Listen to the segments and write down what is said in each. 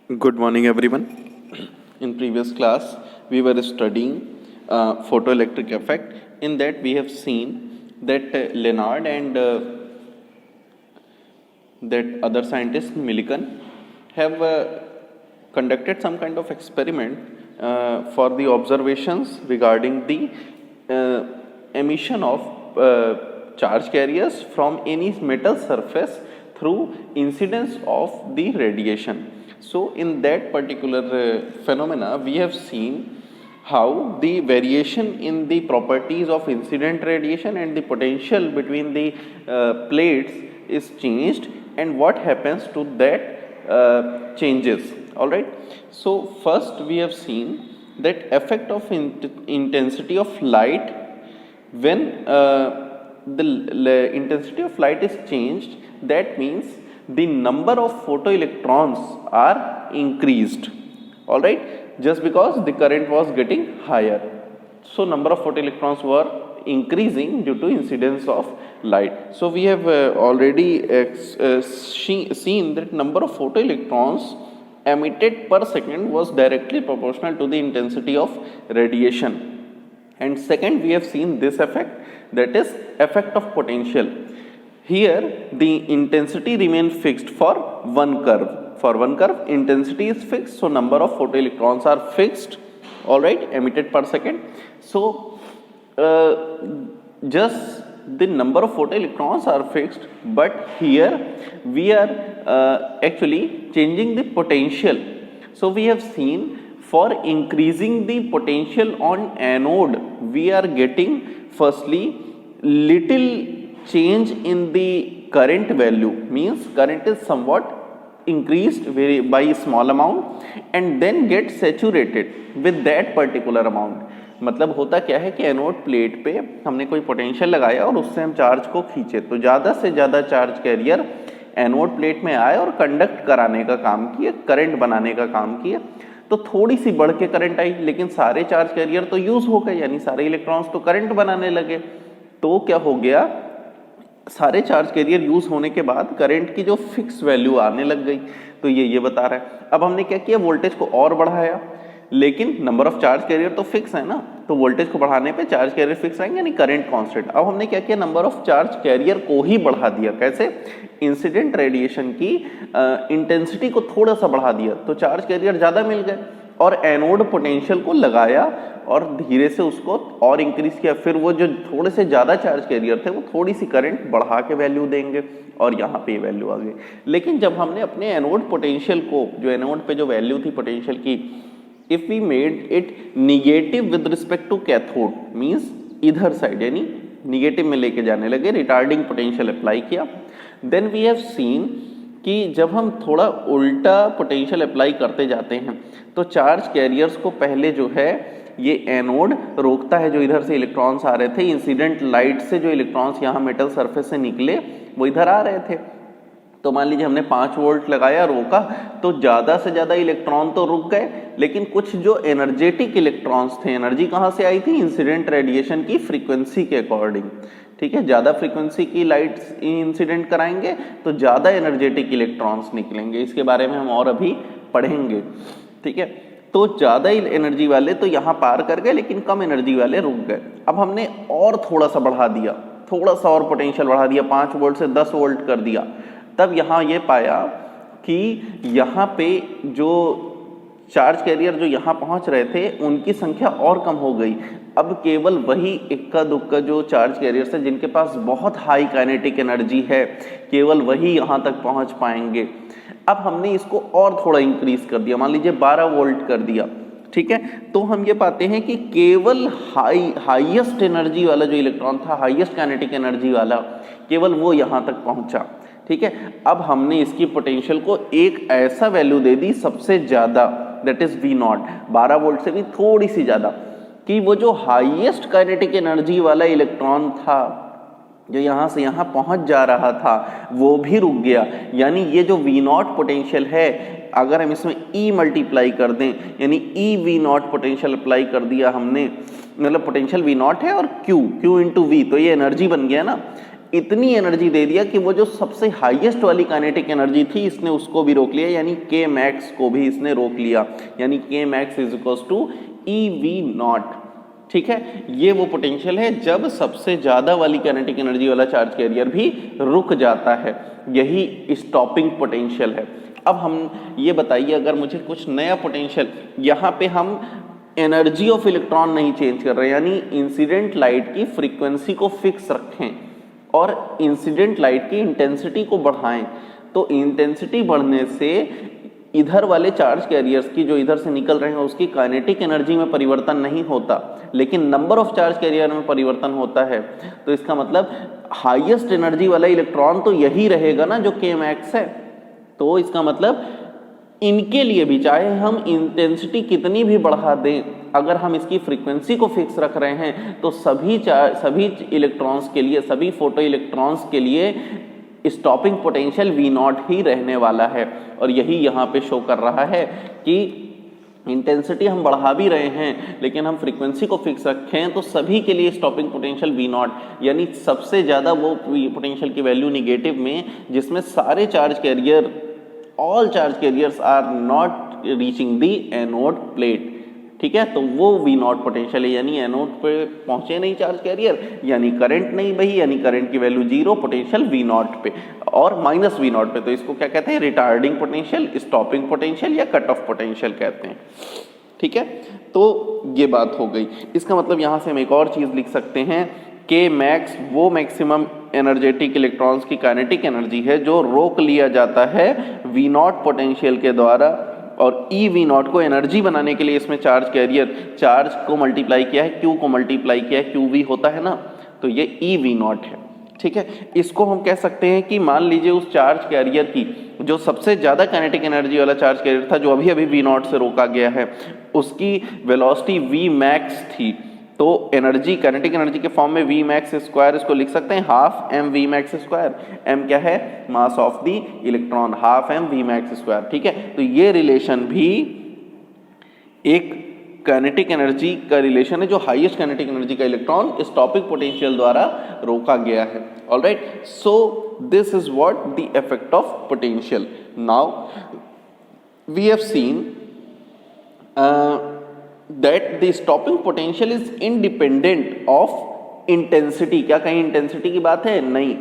Good morning, everyone. In previous class, we were studying photoelectric effect. In that, we have seen that Leonard and that other scientist Millikan have conducted some kind of experiment for the observations regarding the emission of charge carriers from any metal surface through incidence of the radiation. So in that particular phenomena, we have seen how the variation in the properties of incident radiation and the potential between the plates is changed, and what happens to that changes. All right. So first we have seen that effect of intensity of light when the intensity of light is changed, that means the number of photoelectrons are increased. All right, just because the current was getting higher, so number of photoelectrons were increasing due to incidence of light. So we have already seen that number of photoelectrons emitted per second was directly proportional to the intensity of radiation. And second, we have seen this effect, that is effect of potential. Here the intensity remains fixed for one curve. For one curve, intensity is fixed, so number of photoelectrons are fixed, all right, emitted per second. So just the number of photoelectrons are fixed, but here we are actually changing the potential. So we have seen for increasing the potential on anode, we are getting firstly little change in the current value, means current is somewhat increased by a small amount and then get saturated with that particular amount. मतलब होता क्या है कि anode plate पे हमने कोई potential लगाया और उससे हम चार्ज को खींचे, तो ज़्यादा से ज़्यादा चार्ज कैरियर एनोड प्लेट में आए और कंडक्ट कराने का काम किए, करंट बनाने का काम किए. तो थोड़ी सी बढ़ के करंट आई, लेकिन सारे चार्ज कैरियर तो यूज हो गए, यानी सारे इलेक्ट्रॉन्स तो करंट बनाने लगे. तो क्या हो गया, सारे चार्ज कैरियर यूज होने के बाद करंट की जो फिक्स वैल्यू आने लग गई. तो ये बता रहा है. अब हमने क्या किया, वोल्टेज को और बढ़ाया, लेकिन नंबर ऑफ चार्ज कैरियर तो फिक्स है ना, तो वोल्टेज को बढ़ाने पे चार्ज कैरियर फिक्स रहेंगे, यानी करंट कांस्टेंट. अब हमने क्या किया, नंबर ऑफ चार्ज कैरियर को ही बढ़ा दिया. कैसे, इंसिडेंट रेडिएशन की इंटेंसिटी को थोड़ा सा बढ़ा दिया, तो चार्ज कैरियर ज्यादा मिल गए, और एनोड पोटेंशियल को लगाया और धीरे से उसको और इंक्रीज किया. फिर वो जो थोड़े से ज्यादा चार्ज कैरियर थे वो थोड़ी सी करंट बढ़ा के वैल्यू देंगे, और यहाँ पे वैल्यू आ गई. लेकिन जब हमने अपने एनोड पोटेंशियल को, जो एनोड पे जो वैल्यू थी पोटेंशियल की, if we made it negative with respect to cathode, means इधर साइड यानी निगेटिव में लेके जाने लगे, रिटार्डिंग पोटेंशियल अप्लाई किया, देन वी हैव सीन कि जब हम थोड़ा उल्टा पोटेंशियल अप्लाई करते जाते हैं तो चार्ज कैरियर्स को पहले जो है ये एनोड रोकता है, जो इधर से इलेक्ट्रॉन्स आ रहे थे इंसिडेंट लाइट से, जो इलेक्ट्रॉन्स यहाँ मेटल सरफेस से निकले वो इधर आ रहे थे. तो मान लीजिए हमने 5 वोल्ट लगाया, रोका, तो ज़्यादा से ज़्यादा इलेक्ट्रॉन तो रुक गए, लेकिन कुछ जो एनर्जेटिक इलेक्ट्रॉन्स थे, एनर्जी कहाँ से आई थी, इंसिडेंट रेडिएशन की फ्रीक्वेंसी के अकॉर्डिंग. ठीक है, ज़्यादा फ्रीक्वेंसी की लाइट इंसिडेंट कराएंगे तो ज़्यादा एनर्जेटिक इलेक्ट्रॉन्स निकलेंगे. इसके बारे में हम और अभी पढ़ेंगे. ठीक है, तो ज़्यादा एनर्जी वाले तो यहाँ पार कर गए, लेकिन कम एनर्जी वाले रुक गए. अब हमने और थोड़ा सा बढ़ा दिया, थोड़ा सा और पोटेंशियल बढ़ा दिया, 5 वोल्ट से 10 वोल्ट कर दिया. तब यहाँ ये पाया कि यहाँ पे जो चार्ज कैरियर जो यहाँ पहुँच रहे थे उनकी संख्या और कम हो गई. अब केवल वही इक्का दुक्का जो चार्ज कैरियर्स है जिनके पास बहुत हाई काइनेटिक एनर्जी है, केवल वही यहाँ तक पहुँच पाएंगे. अब हमने इसको और थोड़ा इंक्रीज कर दिया, मान लीजिए 12 वोल्ट कर दिया. ठीक है, तो हम ये पाते हैं कि केवल हाईएस्ट एनर्जी वाला जो इलेक्ट्रॉन था, हाईएस्ट काइनेटिक एनर्जी वाला, केवल वो यहाँ तक पहुँचा. ठीक है, अब हमने इसकी पोटेंशियल को एक ऐसा वैल्यू दे दी सबसे ज्यादा, दैट इज V0, 12 वोल्ट से भी थोड़ी सी ज्यादा, कि वो जो हाईएस्ट काइनेटिक एनर्जी वाला इलेक्ट्रॉन था जो यहाँ से यहाँ पहुँच जा रहा था वो भी रुक गया. यानी ये जो V0 पोटेंशियल है, अगर हम इसमें E मल्टीप्लाई कर दें, यानी E V0 पोटेंशियल अप्लाई कर दिया हमने, मतलब पोटेंशियल V0 है और Q इंटू V, तो ये एनर्जी बन गया ना. इतनी एनर्जी दे दिया कि वो जो सबसे हाईएस्ट वाली काइनेटिक एनर्जी थी इसने उसको भी रोक लिया, यानी के मैक्स को भी इसने रोक लिया, यानी के max is equal to e v naught. ठीक है, ये वो पोटेंशियल है जब सबसे ज्यादा वाली काइनेटिक एनर्जी वाला चार्ज कैरियर भी रुक जाता है, यही स्टॉपिंग पोटेंशियल है। अब हम ये बताइए, अगर मुझे कुछ नया पोटेंशियल, यहाँ पे हम एनर्जी ऑफ इलेक्ट्रॉन नहीं चेंज कर रहे, यानी इंसिडेंट लाइट की फ्रीक्वेंसी को फिक्स रखें और इंसिडेंट लाइट की इंटेंसिटी को बढ़ाएं, तो इंटेंसिटी बढ़ने से इधर वाले चार्ज कैरियर्स की जो इधर से निकल रहे हैं उसकी काइनेटिक एनर्जी में परिवर्तन नहीं होता, लेकिन नंबर ऑफ चार्ज कैरियर में परिवर्तन होता है। तो इसका मतलब हाईएस्ट एनर्जी वाला इलेक्ट्रॉन तो यही रहेगा ना जो के मैक्स है। तो इसका मतलब इनके लिए भी चाहे हम इंटेंसिटी कितनी भी बढ़ा दें, अगर हम इसकी फ्रीक्वेंसी को फिक्स रख रहे हैं तो सभी इलेक्ट्रॉन्स के लिए, सभी फोटो इलेक्ट्रॉन्स के लिए स्टॉपिंग पोटेंशियल V नॉट ही रहने वाला है। और यही यहाँ पे शो कर रहा है कि इंटेंसिटी हम बढ़ा भी रहे हैं लेकिन हम फ्रीक्वेंसी को फिक्स रखें तो सभी के लिए स्टॉपिंग पोटेंशियल V नॉट, यानी सबसे ज़्यादा वो पोटेंशियल की वैल्यू निगेटिव में जिसमें सारे charge carrier, all charge carriers are not reaching the anode plate. ठीक है, तो वो V नॉट पोटेंशियल है, यानी एनोड पे पहुंचे नहीं चार्ज कैरियर, यानी करंट नहीं बही, यानी करंट की value zero, potential V not पे और माइनस V नॉट पे। तो इसको क्या कहते हैं? रिटार्डिंग पोटेंशियल, स्टॉपिंग पोटेंशियल या कट ऑफ पोटेंशियल कहते हैं। ठीक है, तो ये बात हो गई। इसका मतलब यहाँ से हम एक और चीज़ लिख सकते हैं, के मैक्स वो मैक्सिमम एनर्जेटिक इलेक्ट्रॉन्स की काइनेटिक एनर्जी है जो रोक लिया जाता है V नॉट पोटेंशियल के द्वारा, और ई वी नॉट को एनर्जी बनाने के लिए इसमें चार्ज कैरियर, चार्ज को मल्टीप्लाई किया है, क्यू को मल्टीप्लाई किया है, क्यू वी होता है ना, तो ये ई वी नॉट है। ठीक है, इसको हम कह सकते हैं कि मान लीजिए उस चार्ज कैरियर की जो सबसे ज़्यादा काइनेटिक एनर्जी वाला चार्ज कैरियर था जो अभी अभी वी नॉट से रोका गया है, उसकी वेलोसिटी वी मैक्स थी, तो एनर्जी, काइनेटिक एनर्जी के फॉर्म में वी मैक्स स्क्वायर इसको लिख सकते हैं half m v max square. M क्या है? Mass of the electron, half m v max square. ठीक है, तो ये रिलेशन भी एक काइनेटिक एनर्जी का रिलेशन है जो हाईएस्ट काइनेटिक एनर्जी का इलेक्ट्रॉन स्टॉपिंग पोटेंशियल द्वारा रोका गया है। Alright, so this is what the effect of potential. Now we have seen that the stopping potential is independent of intensity। क्या कहीं इंटेंसिटी की बात है? नहीं,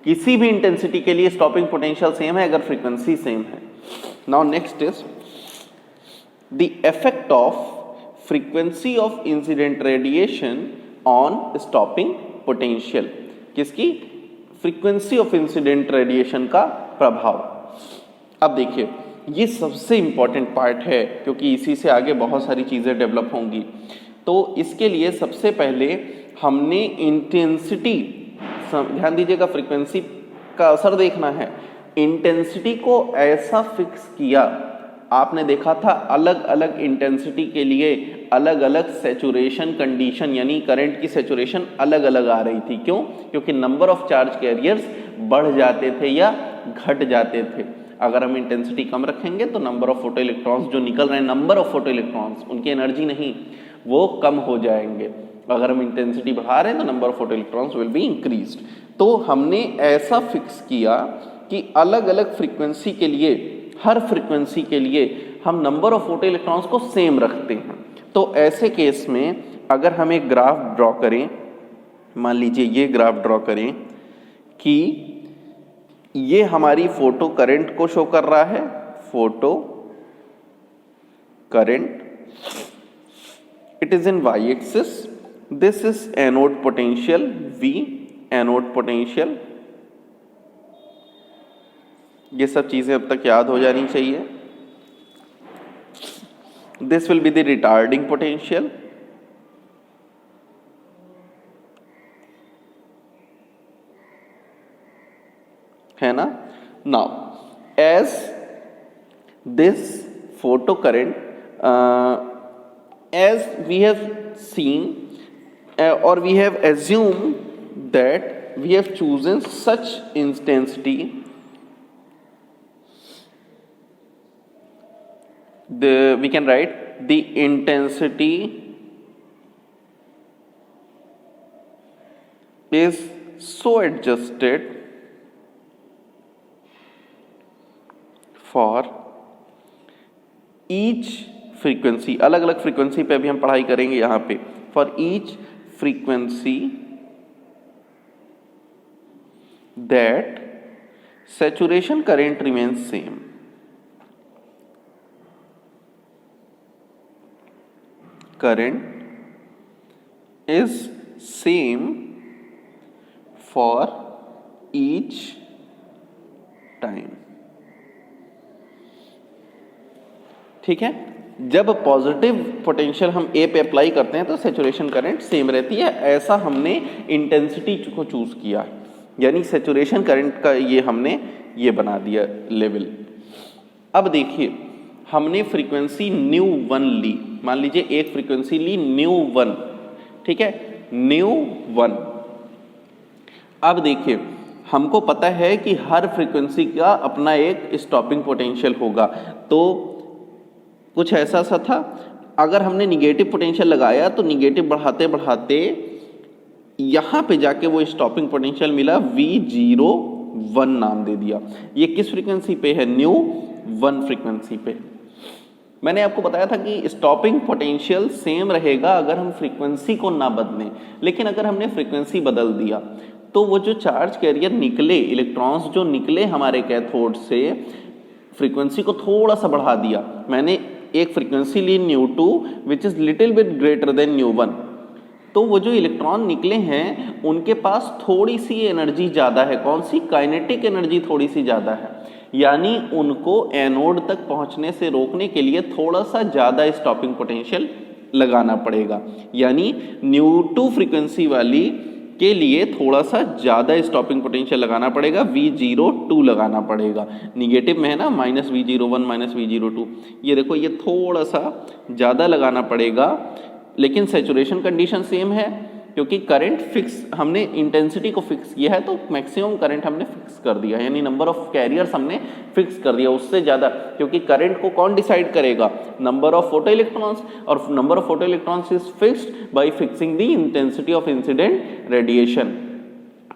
किसी भी इंटेंसिटी के लिए स्टॉपिंग पोटेंशियल सेम है अगर फ्रीक्वेंसी सेम है। Now next is the effect of frequency of incident radiation on stopping potential. किसकी? फ्रीक्वेंसी ऑफ इंसिडेंट रेडिएशन का प्रभाव। अब देखिए, ये समसे इंपॉर्टेंट पार्ट है क्योंकि इसी से आगे बहुत सारी चीज़ें डेवलप होंगी। तो इसके लिए सबसे पहले हमने इंटेंसिटी, ध्यान दीजिएगा, फ्रीक्वेंसी का असर देखना है। इंटेंसिटी को ऐसा फिक्स किया, आपने देखा था अलग अलग इंटेंसिटी के लिए अलग अलग सैचुरेशन कंडीशन, यानी करंट की सैचुरेशन अलग अलग आ रही थी। क्यों? क्योंकि नंबर ऑफ चार्ज कैरियर्स बढ़ जाते थे या घट जाते थे। अगर हम इंटेंसिटी कम रखेंगे तो नंबर ऑफ फोटो इलेक्ट्रॉन्स जो निकल रहे हैं, नंबर ऑफ फोटो इलेक्ट्रॉन्स, उनकी एनर्जी नहीं, वो कम हो जाएंगे। अगर हम इंटेंसिटी बढ़ा रहे हैं तो number of photo electrons will be increased. तो हमने ऐसा फिक्स किया कि अलग अलग फ्रीक्वेंसी के लिए, हर फ्रीक्वेंसी के लिए हम नंबर ऑफ फोटो इलेक्ट्रॉन्स को सेम रखते हैं। तो ऐसे केस में अगर हम एक ग्राफ ड्रॉ करें, मान लीजिए ये ग्राफ ड्रॉ करें कि ये हमारी फोटो करंट को शो कर रहा है, photo current, it is in Y axis, this is anode potential V, anode potential. ये सब चीजें अब तक याद हो जानी चाहिए। This will be the retarding potential, है ना। Now as this photo current, as we have seen और we have assume that we have chosen such intensity, we can write the intensity is so adjusted for each frequency, अलग अलग frequency पे भी हम पढ़ाई करेंगे यहाँ पे, for each frequency that saturation current remains same. Current is same for each time. ठीक है, जब पॉजिटिव पोटेंशियल हम ए पे अप्लाई करते हैं तो सैचुरेशन करंट सेम रहती है, ऐसा हमने इंटेंसिटी को चूज किया, यानी सैचुरेशन करंट का ये हमने ये बना दिया लेवल। अब देखिए हमने फ्रीक्वेंसी न्यू वन ली, मान लीजिए एक फ्रीक्वेंसी ली न्यू वन, ठीक है, न्यू वन। अब देखिए हमको पता है कि हर फ्रीक्वेंसी का अपना एक स्टॉपिंग पोटेंशियल होगा, तो कुछ ऐसा सा था, अगर हमने निगेटिव पोटेंशियल लगाया तो निगेटिव बढ़ाते बढ़ाते यहाँ पे जाके वो स्टॉपिंग पोटेंशियल मिला V01 नाम दे दिया। ये किस फ्रीक्वेंसी पे है? न्यू वन फ्रीक्वेंसी पे। मैंने आपको बताया था कि स्टॉपिंग पोटेंशियल सेम रहेगा अगर हम फ्रीक्वेंसी को ना बदलें, लेकिन अगर हमने फ्रीक्वेंसी बदल दिया तो वो जो चार्ज कैरियर निकले, इलेक्ट्रॉन्स जो निकले हमारे कैथोड से, फ्रीक्वेंसी को थोड़ा सा बढ़ा दिया। मैंने एक फ्रीक्वेंसी ली nu two which is little bit greater than nu one, तो वो जो इलेक्ट्रॉन निकले हैं उनके पास थोड़ी सी एनर्जी ज़्यादा है। कौन सी? काइनेटिक एनर्जी थोड़ी सी ज़्यादा है, यानी उनको एनोड तक पहुंचने से रोकने के लिए थोड़ा सा ज़्यादा स्टॉपिंग पोटेंशियल लगाना पड़ेगा, यानी न्यू टू फ्रीक्वेंसी वाली के लिए थोड़ा सा ज़्यादा स्टॉपिंग पोटेंशियल लगाना पड़ेगा, V02 लगाना पड़ेगा। निगेटिव में है ना -V01 -V02, ये देखो ये थोड़ा सा ज़्यादा लगाना पड़ेगा, लेकिन सैचुरेशन कंडीशन सेम है क्योंकि करंट फिक्स, हमने इंटेंसिटी को फिक्स किया है तो मैक्सिमम करंट हमने फिक्स कर दिया, यानी नंबर ऑफ कैरियर्स हमने फिक्स कर दिया उससे ज़्यादा, क्योंकि करंट को कौन डिसाइड करेगा? नंबर ऑफ फोटो इलेक्ट्रॉन्स, और number of photo electrons is fixed by fixing the intensity of incident radiation.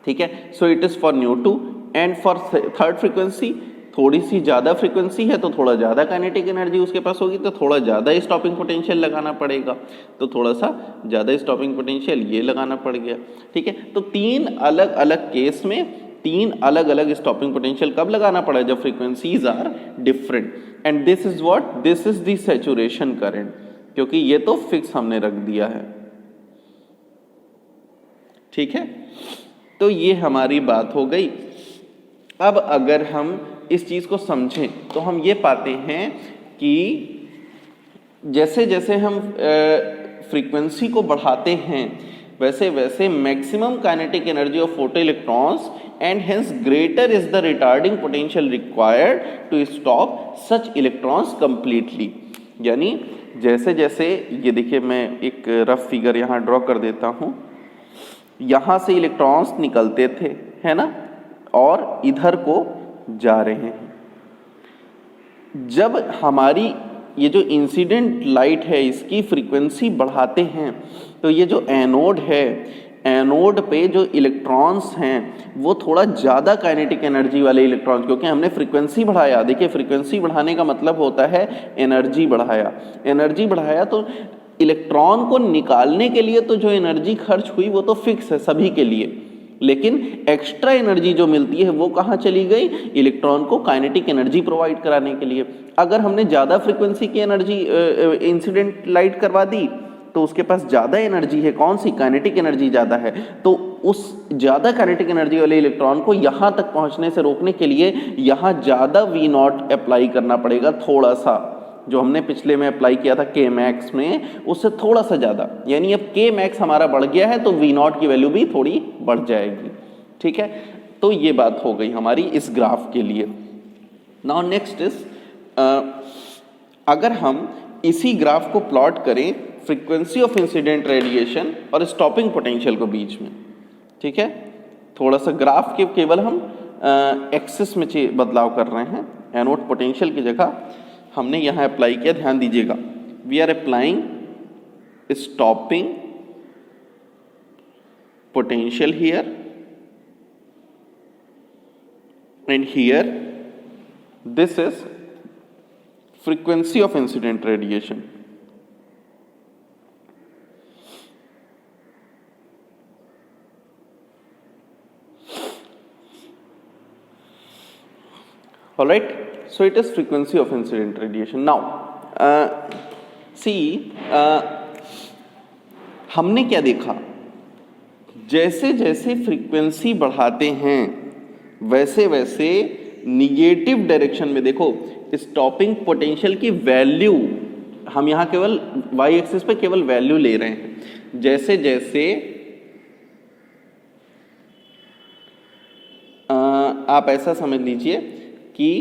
ठीक है, so it is for nu two. And for third frequency थोड़ी सी ज़्यादा फ्रीक्वेंसी है तो थोड़ा ज़्यादा काइनेटिक एनर्जी उसके पास होगी, तो थोड़ा ज़्यादा स्टॉपिंग पोटेंशियल लगाना पड़ेगा, तो थोड़ा सा ज़्यादा स्टॉपिंग पोटेंशियल ये लगाना पड़ गया। ठीक है, तो तीन अलग अलग केस में तीन अलग अलग स्टॉपिंग पोटेंशियल कब लगाना पड़ा? जब frequencies are different. And this is what? This is the saturation current, क्योंकि ये तो फिक्स हमने रख दिया है। ठीक है, तो ये हमारी बात हो गई। अब अगर हम इस चीज़ को समझें तो हम ये पाते हैं कि जैसे जैसे हम फ्रीक्वेंसी को बढ़ाते हैं वैसे वैसे maximum kinetic energy of photo electrons and hence greater is the retarding potential required to stop such electrons completely. यानी जैसे जैसे ये देखिए, मैं एक रफ फिगर यहाँ ड्रॉ कर देता हूँ, यहाँ से इलेक्ट्रॉन्स निकलते थे, है ना, और इधर को जा रहे हैं। जब हमारी ये जो इंसिडेंट लाइट है इसकी फ्रीक्वेंसी बढ़ाते हैं तो ये जो एनोड है, एनोड पे जो इलेक्ट्रॉन्स हैं वो थोड़ा ज़्यादा काइनेटिक एनर्जी वाले इलेक्ट्रॉन्स, क्योंकि हमने फ्रीक्वेंसी बढ़ाया। देखिए फ्रीक्वेंसी बढ़ाने का मतलब होता है एनर्जी बढ़ाया। एनर्जी बढ़ाया तो इलेक्ट्रॉन को निकालने के लिए तो जो एनर्जी खर्च हुई वो तो फिक्स है सभी के लिए, लेकिन एक्स्ट्रा एनर्जी जो मिलती है वो कहाँ चली गई? इलेक्ट्रॉन को काइनेटिक एनर्जी प्रोवाइड कराने के लिए। अगर हमने ज़्यादा फ्रीक्वेंसी की एनर्जी इंसिडेंट लाइट करवा दी तो उसके पास ज़्यादा एनर्जी है, कौन सी? काइनेटिक एनर्जी ज़्यादा है, तो उस ज़्यादा काइनेटिक एनर्जी वाले इलेक्ट्रॉन को यहाँ तक पहुँचने से रोकने के लिए यहाँ ज़्यादा V0 अप्लाई करना पड़ेगा, थोड़ा सा, जो हमने पिछले में अप्लाई किया था K मैक्स में, उससे थोड़ा सा ज़्यादा। यानी अब K मैक्स हमारा बढ़ गया है तो V0 की वैल्यू भी थोड़ी बढ़ जाएगी। ठीक है, तो ये बात हो गई हमारी इस ग्राफ के लिए। नाउ नेक्स्ट इज, अगर हम इसी ग्राफ को प्लॉट करें फ्रीक्वेंसी ऑफ इंसिडेंट रेडिएशन और स्टॉपिंग पोटेंशियल को बीच में, ठीक है, थोड़ा सा ग्राफ के केवल हम एक्सिस में बदलाव कर रहे हैं, एनोड पोटेंशियल की जगह हमने यहाँ अप्लाई किया, ध्यान दीजिएगा, we are applying stopping potential here and here this is frequency of incident radiation. All right, so it is frequency of incident radiation. Now see, हमने क्या देखा, जैसे जैसे फ्रीक्वेंसी बढ़ाते हैं वैसे वैसे निगेटिव डायरेक्शन में, देखो स्टॉपिंग पोटेंशियल की वैल्यू हम यहाँ केवल वाई एक्सिस पे केवल वैल्यू ले रहे हैं। जैसे जैसे आप ऐसा समझ लीजिए कि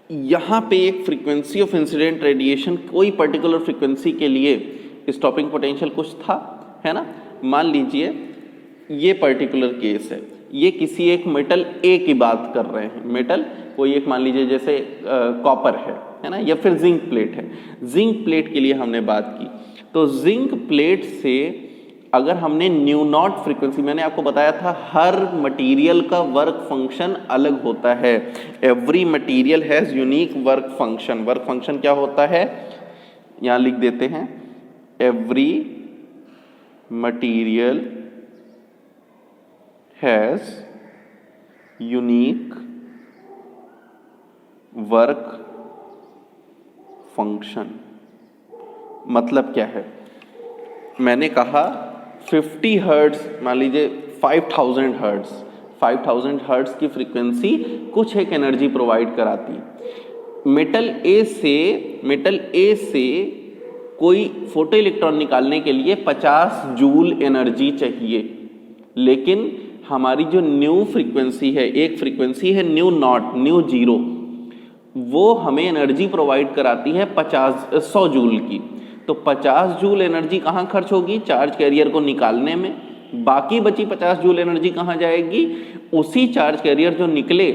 यहाँ पे एक फ्रीक्वेंसी ऑफ इंसिडेंट रेडिएशन, कोई पर्टिकुलर फ्रीक्वेंसी के लिए स्टॉपिंग पोटेंशियल कुछ था, है ना। मान लीजिए ये पर्टिकुलर केस है, ये किसी एक मेटल ए की बात कर रहे हैं। मेटल कोई एक मान लीजिए जैसे कॉपर है ना, या फिर जिंक प्लेट है। जिंक प्लेट के लिए हमने बात की, तो जिंक प्लेट से अगर हमने न्यू नॉट फ्रीक्वेंसी, मैंने आपको बताया था हर मटेरियल का वर्क फंक्शन अलग होता है। Every material has unique work function. Work function क्या होता है, यहां लिख देते हैं, every material has unique work function. मतलब क्या है, मैंने कहा 50 हर्ट्ज, मान लीजिए 5000 हर्ट्ज, 5000 हर्ट्ज की फ्रीक्वेंसी कुछ एक एनर्जी प्रोवाइड कराती है। मेटल ए से कोई फोटो इलेक्ट्रॉन निकालने के लिए 50 जूल एनर्जी चाहिए, लेकिन हमारी जो न्यू फ्रीक्वेंसी है, एक फ्रीक्वेंसी है न्यू नॉट, न्यू जीरो, वो हमें एनर्जी प्रोवाइड कराती है 100 जूल की। तो 50 जूल एनर्जी कहाँ खर्च होगी, चार्ज कैरियर को निकालने में। बाकी बची 50 जूल एनर्जी कहाँ जाएगी, उसी चार्ज कैरियर जो निकले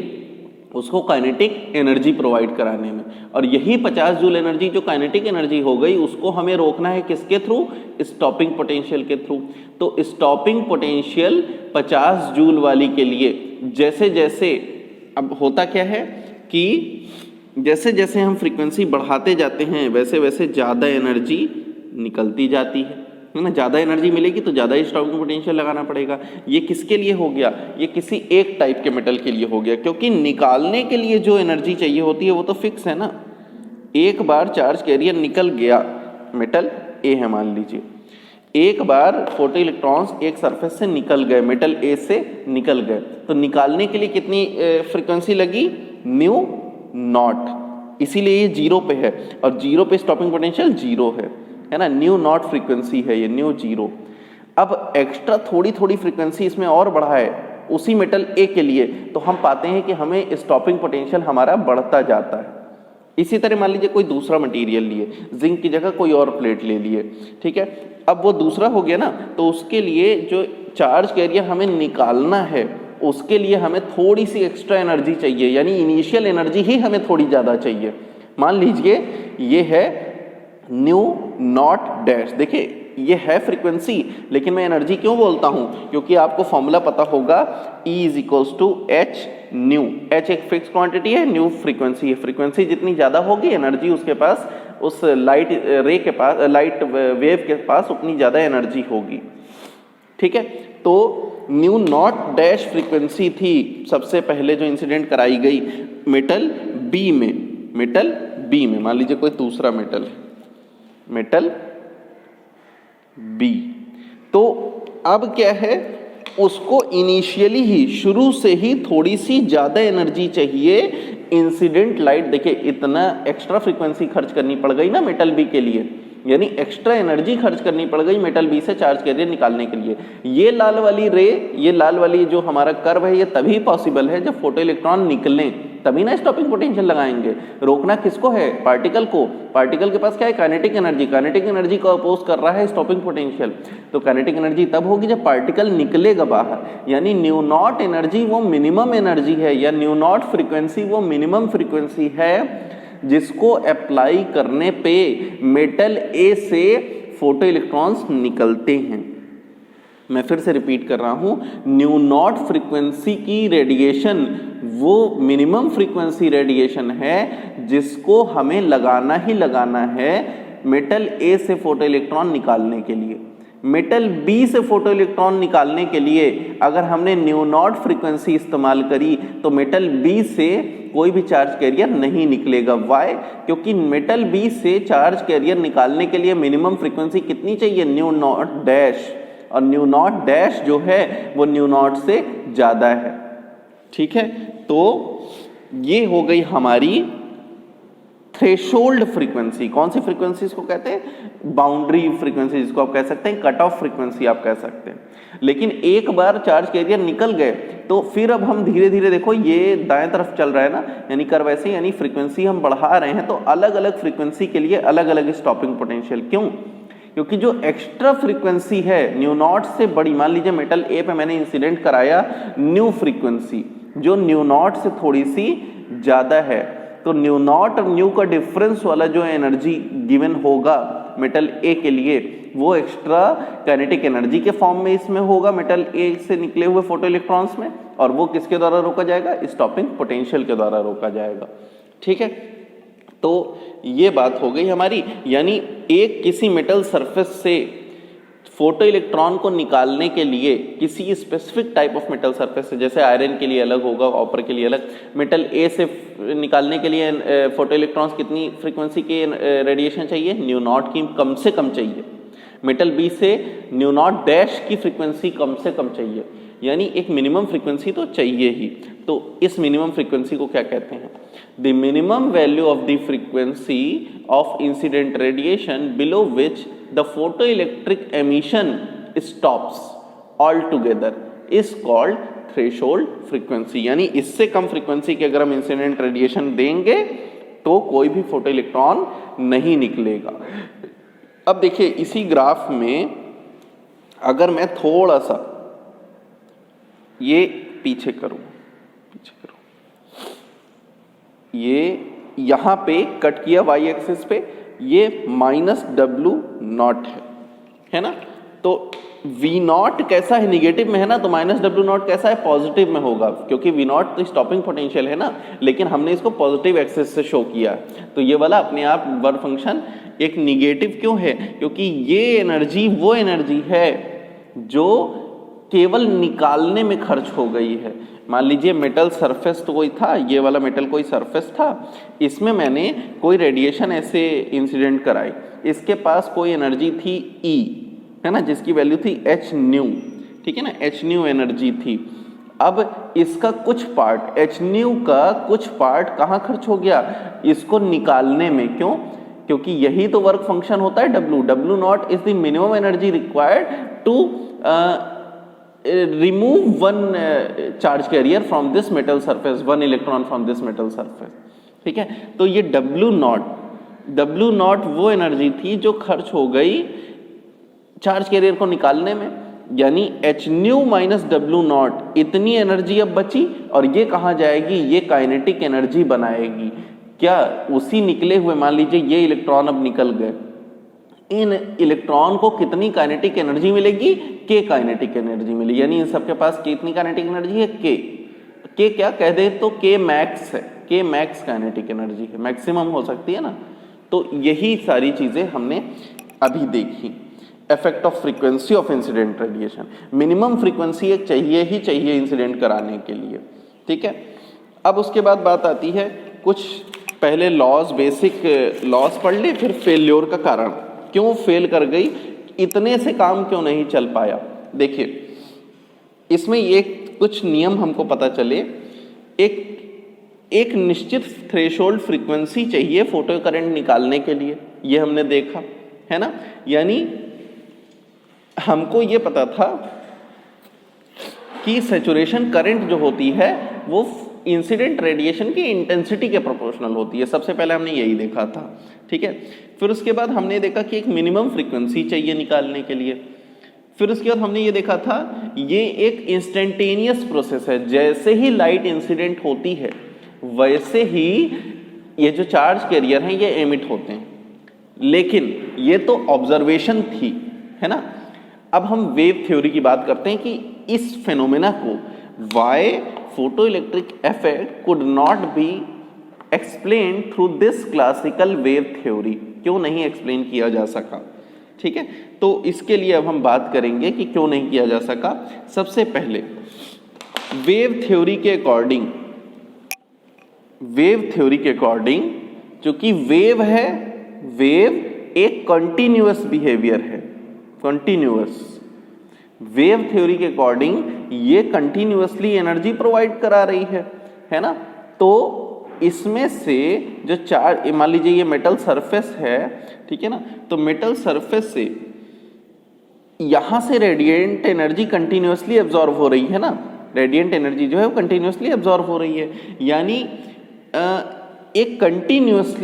उसको काइनेटिक एनर्जी प्रोवाइड कराने में। और यही 50 जूल एनर्जी जो काइनेटिक एनर्जी हो गई, उसको हमें रोकना है किसके थ्रू, स्टॉपिंग पोटेंशियल के थ्रू। तो स्टॉपिंग पोटेंशियल 50 जूल वाली के लिए जैसे जैसे, अब होता क्या है कि जैसे जैसे हम फ्रीक्वेंसी बढ़ाते जाते हैं वैसे वैसे ज़्यादा एनर्जी निकलती जाती है ना। ज़्यादा एनर्जी मिलेगी तो ज़्यादा ही स्टॉपिंग पोटेंशियल लगाना पड़ेगा। ये किसके लिए हो गया, ये किसी एक टाइप के मेटल के लिए हो गया, क्योंकि निकालने के लिए जो एनर्जी चाहिए होती है वो तो फिक्स है ना। एक बार चार्ज कैरियर निकल गया, मेटल ए है मान लीजिए, एक बार फोटो इलेक्ट्रॉन्स एक सरफेस से निकल गए, मेटल ए से निकल गए, तो निकालने के लिए कितनी फ्रीक्वेंसी लगी, न्यू नॉट। इसीलिए ये जीरो पे है, और जीरो पे स्टॉपिंग पोटेंशियल जीरो है ना। न्यू नॉट फ्रीक्वेंसी है ये, न्यू जीरो। अब एक्स्ट्रा थोड़ी थोड़ी फ्रीक्वेंसी इसमें और बढ़ा है उसी मेटल ए के लिए, तो हम पाते हैं कि हमें स्टॉपिंग पोटेंशियल हमारा बढ़ता जाता है। इसी तरह मान लीजिए कोई दूसरा मटेरियल लिए, जिंक की जगह कोई और प्लेट ले लिए, ठीक है। अब वो दूसरा हो गया ना, तो उसके लिए जो चार्ज कैरियर हमें निकालना है उसके लिए हमें थोड़ी सी एक्स्ट्रा एनर्जी चाहिए, यानी इनिशियल एनर्जी ही हमें थोड़ी ज़्यादा चाहिए। मान लीजिए ये है न्यू नॉट डैश, देखिए ये है फ्रीक्वेंसी, लेकिन मैं एनर्जी क्यों बोलता हूँ, क्योंकि आपको फॉर्मूला पता होगा, E = H न्यू। H एक फिक्स क्वांटिटी है, न्यू फ्रीक्वेंसी है। फ्रीक्वेंसी जितनी ज़्यादा होगी एनर्जी उसके पास, उस लाइट रे के पास, लाइट वेव के पास उतनी ज़्यादा एनर्जी होगी, ठीक है। तो न्यू नॉट डैश फ्रीक्वेंसी थी सबसे पहले जो इंसिडेंट कराई गई मेटल बी में। मेटल बी में मान लीजिए कोई दूसरा मेटल है, मेटल बी। तो अब क्या है, उसको इनिशियली ही, शुरू से ही थोड़ी सी ज़्यादा एनर्जी चाहिए इंसिडेंट लाइट। देखिए इतना एक्स्ट्रा फ्रीक्वेंसी खर्च करनी पड़ गई ना मेटल बी के लिए, यानी एक्स्ट्रा एनर्जी खर्च करनी पड़ गई मेटल बी से चार्ज कैरियर निकालने के लिए। ये लाल वाली रे, ये लाल वाली जो हमारा कर्व है, ये तभी पॉसिबल है जब फोटो इलेक्ट्रॉन निकलें, तभी ना स्टॉपिंग पोटेंशियल लगाएंगे। रोकना किसको है, पार्टिकल को। पार्टिकल के पास क्या है, काइनेटिक एनर्जी। काइनेटिक एनर्जी को अपोज कर रहा है स्टॉपिंग पोटेंशियल। तो काइनेटिक एनर्जी तब होगी जब पार्टिकल निकलेगा बाहर, यानी न्यू नॉट एनर्जी वो मिनिमम एनर्जी है, या न्यू नॉट फ्रीक्वेंसी वो मिनिमम फ्रीक्वेंसी है जिसको अप्लाई करने पे मेटल ए से फोटो इलेक्ट्रॉन्स निकलते हैं। मैं फिर से रिपीट कर रहा हूं, न्यू नॉट फ्रीक्वेंसी की रेडिएशन वो मिनिमम फ्रीक्वेंसी रेडिएशन है जिसको हमें लगाना ही लगाना है मेटल ए से फोटो इलेक्ट्रॉन निकालने के लिए। मेटल बी से फोटो इलेक्ट्रॉन निकालने के लिए अगर हमने न्यू नॉट फ्रीक्वेंसी इस्तेमाल करी तो मेटल बी से कोई भी चार्ज कैरियर नहीं निकलेगा। वाई? क्योंकि मेटल बी से चार्ज कैरियर निकालने के लिए मिनिमम फ्रीक्वेंसी कितनी चाहिए? न्यू नॉट डैश, और न्यू नॉट डैश जो है वो न्यू नॉट से ज्यादा है। ठीक है, तो ये हो गई हमारी थ्रेशोल्ड फ्रीक्वेंसी। कौन सी फ्रीक्वेंसी इसको कहते हैं? बाउंड्री फ्रीक्वेंसी, जिसको आप कह सकते हैं कट ऑफ फ्रीक्वेंसी आप कह सकते हैं। लेकिन एक बार चार्ज कैरियर निकल गए तो फिर अब हम धीरे धीरे, देखो ये दाएं तरफ चल रहा है ना, यानी कर वैसे, यानी फ्रीक्वेंसी हम बढ़ा रहे हैं, तो अलग अलग फ्रीक्वेंसी के लिए अलग अलग स्टॉपिंग पोटेंशियल। क्यों? क्योंकि जो एक्स्ट्रा फ्रीक्वेंसी है न्यू नॉट से बड़ी, मान लीजिए मेटल ए पे मैंने इंसिडेंट कराया न्यू फ्रीक्वेंसी जो न्यू नॉट से थोड़ी सी ज्यादा है, तो न्यू नॉट और न्यू का डिफरेंस वाला जो एनर्जी गिवन होगा मेटल ए के लिए वो एक्स्ट्रा काइनेटिक एनर्जी के फॉर्म में इसमें होगा मेटल ए से निकले हुए फोटो इलेक्ट्रॉन्स में, और वो किसके द्वारा रोका जाएगा? स्टॉपिंग पोटेंशियल के द्वारा रोका जाएगा। ठीक है, तो ये बात हो गई हमारी, यानी एक किसी मेटल सरफेस से फोटो इलेक्ट्रॉन को निकालने के लिए किसी specific type of metal surface से, जैसे आयरन के लिए अलग होगा, कॉपर के लिए अलग, मेटल ए से निकालने के लिए फोटो इलेक्ट्रॉन्स कितनी फ्रीक्वेंसी के रेडिएशन चाहिए? न्यू नॉट की कम से कम चाहिए। मेटल बी से न्यू नॉट डैश की फ्रीक्वेंसी कम से कम चाहिए, यानी एक मिनिमम फ्रीक्वेंसी तो चाहिए ही। तो इस मिनिमम फ्रीक्वेंसी को क्या कहते हैं? The minimum value of the frequency of incident radiation below which the photoelectric emission stops all together is called threshold frequency. यानी इससे कम फ्रीक्वेंसी के अगर हम इंसिडेंट रेडिएशन देंगे तो कोई भी फोटो इलेक्ट्रॉन नहीं निकलेगा। अब देखिए इसी ग्राफ में अगर मैं थोड़ा सा ये पीछे करूं, ये यहां पे कट किया वाई एक्सिस पे, ये -W0 है ना, तो V0 कैसा है? निगेटिव में है ना, तो -W0 कैसा है? पॉजिटिव में होगा, क्योंकि V0 तो स्टॉपिंग पोटेंशियल है ना, लेकिन हमने इसको पॉजिटिव एक्सिस से शो किया। तो ये वाला अपने आप वर्क फंक्शन एक निगेटिव क्यों है? क्योंकि ये एनर्जी वो एनर्जी है जो केवल निकालने में खर्च हो गई है। मान लीजिए मेटल सरफेस तो कोई था, ये वाला मेटल कोई सरफेस था, इसमें मैंने कोई रेडिएशन ऐसे इंसिडेंट कराई, इसके पास कोई एनर्जी थी E, है ना, जिसकी वैल्यू थी h न्यू। ठीक है ना, h न्यू एनर्जी थी। अब इसका कुछ पार्ट, h न्यू का कुछ पार्ट कहाँ खर्च हो गया? इसको निकालने में। क्यों? क्योंकि यही तो वर्क फंक्शन होता है W0 is the minimum energy required to remove one charge carrier from this metal surface, one electron from this metal surface। ठीक है, तो ये W0 वो एनर्जी थी जो खर्च हो गई चार्ज कैरियर को निकालने में, यानी h न्यू माइनस W0 इतनी एनर्जी अब बची, और ये कहाँ जाएगी? ये काइनेटिक एनर्जी बनाएगी। क्या उसी निकले हुए, मान लीजिए ये इलेक्ट्रॉन अब निकल गए, इन इलेक्ट्रॉन को कितनी काइनेटिक एनर्जी मिलेगी? के काइनेटिक एनर्जी मिलेगी, यानी इन सबके पास कितनी काइनेटिक एनर्जी है? के क्या कह दे तो के मैक्स है, के मैक्स काइनेटिक एनर्जी है, मैक्सिमम हो सकती है ना। तो यही सारी चीजें हमने अभी देखी। Effect of frequency of incident radiation, minimum frequency एक चाहिए ही चाहिए इंसिडेंट कराने के लिए। ठीक है, अब उसके बाद बात आती है कुछ पहले लॉज, बेसिक लॉज पढ़ ले, फिर फेल्योर का कारण, क्यों फेल कर गई, इतने से काम क्यों नहीं चल पाया। देखिए इसमें एक कुछ नियम हमको पता चले। एक निश्चित थ्रेशोल्ड फ्रीक्वेंसी चाहिए फोटो करंट निकालने के लिए, ये हमने देखा है ना, यानी हमको ये पता था कि सैचुरेशन करंट जो होती है वो इंसिडेंट रेडिएशन की इंटेंसिटी के प्रोपोर्शनल होती है। सबसे पहले हमने यही देखा था। ठीक है, फिर उसके बाद हमने देखा कि एक मिनिमम फ्रीक्वेंसी चाहिए निकालने के लिए। फिर उसके बाद हमने ये देखा था ये एक इंस्टेंटेनियस प्रोसेस है, जैसे ही लाइट इंसिडेंट होती है वैसे ही ये जो चार्ज कैरियर हैं ये एमिट होते हैं। लेकिन ये तो ऑब्जर्वेशन थी, है ना। अब हम वेव थ्योरी की बात करते हैं कि इस फेनोमेना को why photo electric effect could not be explain through this classical wave theory, क्यों नहीं एक्सप्लेन किया जा सका। ठीक है, तो इसके लिए अब हम बात करेंगे कि क्यों नहीं किया जा सका। सबसे पहले वेव थ्योरी के अकॉर्डिंग जो कि वेव है, वेव एक कंटिन्यूअस बिहेवियर है, कंटिन्यूअस। वेव थ्योरी के अकॉर्डिंग ये कंटिन्यूअसली एनर्जी प्रोवाइड करा रही है ना। तो इसमें से जो चार्ज, मान लीजिए ये मेटल सरफेस है, ठीक है ना, तो मेटल सरफेस से यहां से रेडिएंट एनर्जी कंटिन्यूअसली एब्जॉर्ब हो रही है ना, रेडिएंट एनर्जी जो है वो कंटिन्यूअसली एब्जॉर्ब हो रही है, यानी एक कंटिन्यूअस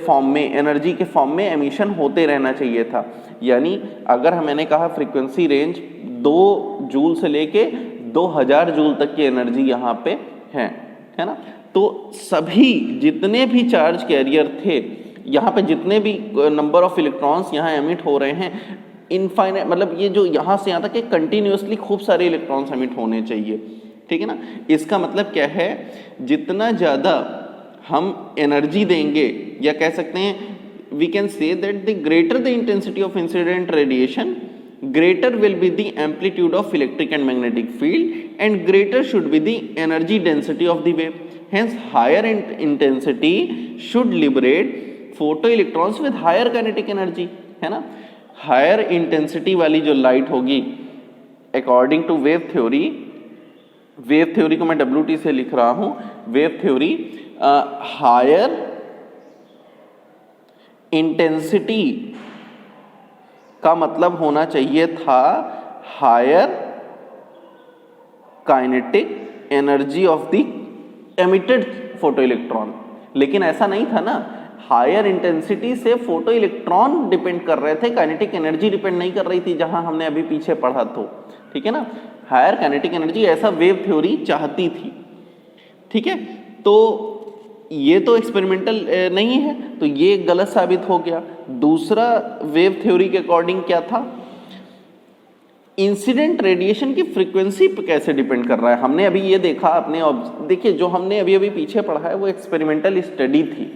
फॉर्म में, एनर्जी के फॉर्म में एमिशन होते रहना चाहिए था। यानी अगर मैंने कहा फ्रीक्वेंसी रेंज 2 जूल से लेके 2000 जूल तक की एनर्जी यहाँ पे है ना, तो सभी जितने भी चार्ज कैरियर थे यहाँ पे, जितने भी नंबर ऑफ इलेक्ट्रॉन्स यहाँ एमिट हो रहे हैं, इनफाइनाइट, मतलब ये जो यहाँ से यहाँ तक एक कंटिन्यूअसली खूब सारे इलेक्ट्रॉन्स एमिट होने चाहिए। ठीक है ना, इसका मतलब क्या है, जितना ज़्यादा हम एनर्जी देंगे, या कह सकते हैं we can say that the greater the intensity of incident radiation, greater will be the amplitude of electric and magnetic field and greater should be the energy density of the wave. Hence higher intensity should liberate photoelectrons with higher kinetic energy, है ना। Higher intensity वाली जो light होगी according to wave theory, wave theory को मैं WT से लिख रहा हूं, वेव थ्योरी हायर इंटेंसिटी का मतलब होना चाहिए था higher kinetic energy of the emitted photo electron, लेकिन ऐसा नहीं था ना। हायर इंटेंसिटी से फोटो इलेक्ट्रॉन डिपेंड कर रहे थे, काइनेटिक एनर्जी डिपेंड नहीं कर रही थी, जहां हमने अभी पीछे पढ़ा तो, ठीक है ना। हायर काइनेटिक एनर्जी ऐसा वेव थ्योरी चाहती थी, ठीक है। तो ये तो एक्सपेरिमेंटल नहीं है, तो ये गलत साबित हो गया। दूसरा, वेव थ्योरी के अकॉर्डिंग क्या था, इंसिडेंट रेडिएशन की फ्रीक्वेंसी पे कैसे डिपेंड कर रहा है। हमने अभी ये देखा, अपने देखिए जो हमने अभी अभी पीछे पढ़ा है वो एक्सपेरिमेंटल स्टडी थी।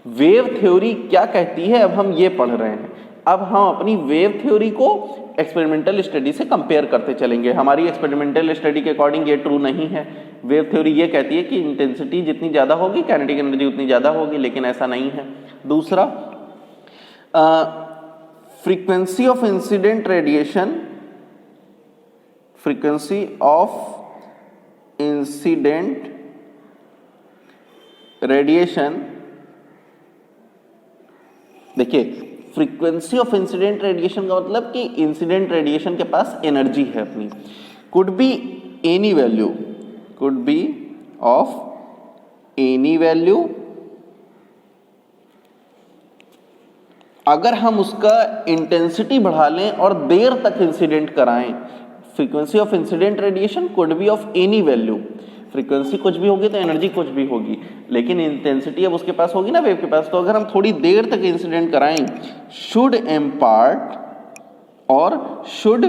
वेव थ्योरी क्या कहती है अब हम ये पढ़ रहे हैं। अब हम अपनी वेव थ्योरी को एक्सपेरिमेंटल स्टडी से कंपेयर करते चलेंगे। हमारी एक्सपेरिमेंटल स्टडी के अकॉर्डिंग ये ट्रू नहीं है। वेव थ्योरी ये कहती है कि इंटेंसिटी जितनी ज़्यादा होगी काइनेटिक एनर्जी उतनी ज़्यादा होगी, लेकिन ऐसा नहीं है। दूसरा, frequency of incident radiation, frequency of incident radiation, देखिए फ्रीक्वेंसी ऑफ इंसिडेंट रेडिएशन का मतलब कि इंसिडेंट रेडिएशन के पास एनर्जी है अपनी, could be any value, could be of any value. अगर हम उसका इंटेंसिटी बढ़ा लें और देर तक इंसिडेंट कराएं, frequency of incident radiation could be of any value. Frequency कुछ भी होगी तो एनर्जी कुछ भी होगी, लेकिन इंटेंसिटी अब उसके पास होगी ना, वेव के पास। तो अगर हम थोड़ी देर तक इंसिडेंट कराएं, शुड इम्पार्ट और शुड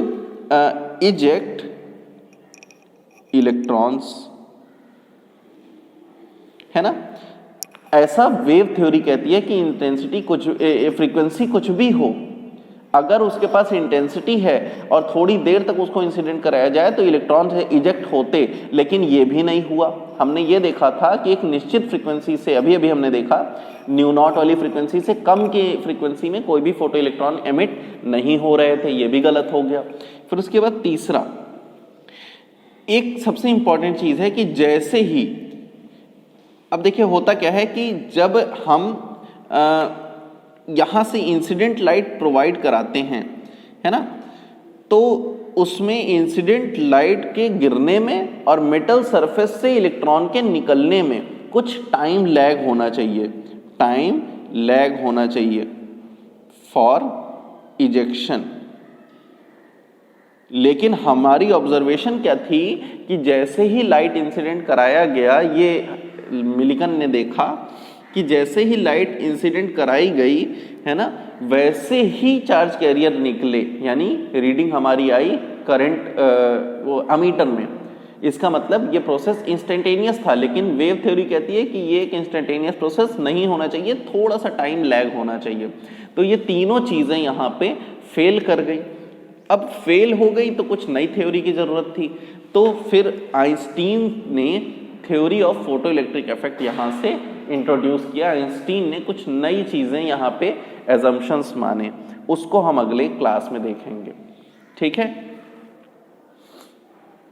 इजेक्ट इलेक्ट्रॉन्स, है ना। ऐसा वेव थ्योरी कहती है कि इंटेंसिटी कुछ, फ्रीक्वेंसी कुछ भी हो, अगर उसके पास इंटेंसिटी है और थोड़ी देर तक उसको इंसिडेंट कराया जाए तो इलेक्ट्रॉन इजेक्ट होते, लेकिन ये भी नहीं हुआ। हमने ये देखा था कि एक निश्चित फ्रीक्वेंसी से, अभी अभी हमने देखा, न्यू नॉट वाली फ्रीक्वेंसी से कम के फ्रीक्वेंसी में कोई भी फोटो इलेक्ट्रॉन एमिट नहीं हो रहे थे, ये भी गलत हो गया। फिर उसके बाद तीसरा, एक सबसे इंपॉर्टेंट चीज है कि जैसे ही, अब देखिए होता क्या है कि जब हम यहाँ से इंसिडेंट लाइट प्रोवाइड कराते हैं, है ना, तो उसमें इंसिडेंट लाइट के गिरने में और मेटल सरफेस से इलेक्ट्रॉन के निकलने में कुछ टाइम लैग होना चाहिए, टाइम लैग होना चाहिए फॉर इजेक्शन। लेकिन हमारी ऑब्जर्वेशन क्या थी कि जैसे ही लाइट इंसिडेंट कराया गया, ये मिलिकन ने देखा कि जैसे ही लाइट इंसिडेंट कराई गई, है ना, वैसे ही चार्ज कैरियर निकले, यानी रीडिंग हमारी आई करंट वो अमीटर में, इसका मतलब ये प्रोसेस इंस्टेंटेनियस था। लेकिन वेव थ्योरी कहती है कि ये एक इंस्टेंटेनियस प्रोसेस नहीं होना चाहिए, थोड़ा सा टाइम लैग होना चाहिए। तो ये तीनों चीजें यहाँ पे फेल कर गई। अब फेल हो गई तो कुछ नई थ्योरी की जरूरत थी, तो फिर आइंस्टीन ने theory of photo electric effect यहाँ से इंट्रोड्यूस किया। आइंस्टीन ने कुछ नई चीजें यहाँ पे एजम्पशंस माने, उसको हम अगले क्लास में देखेंगे। ठीक है।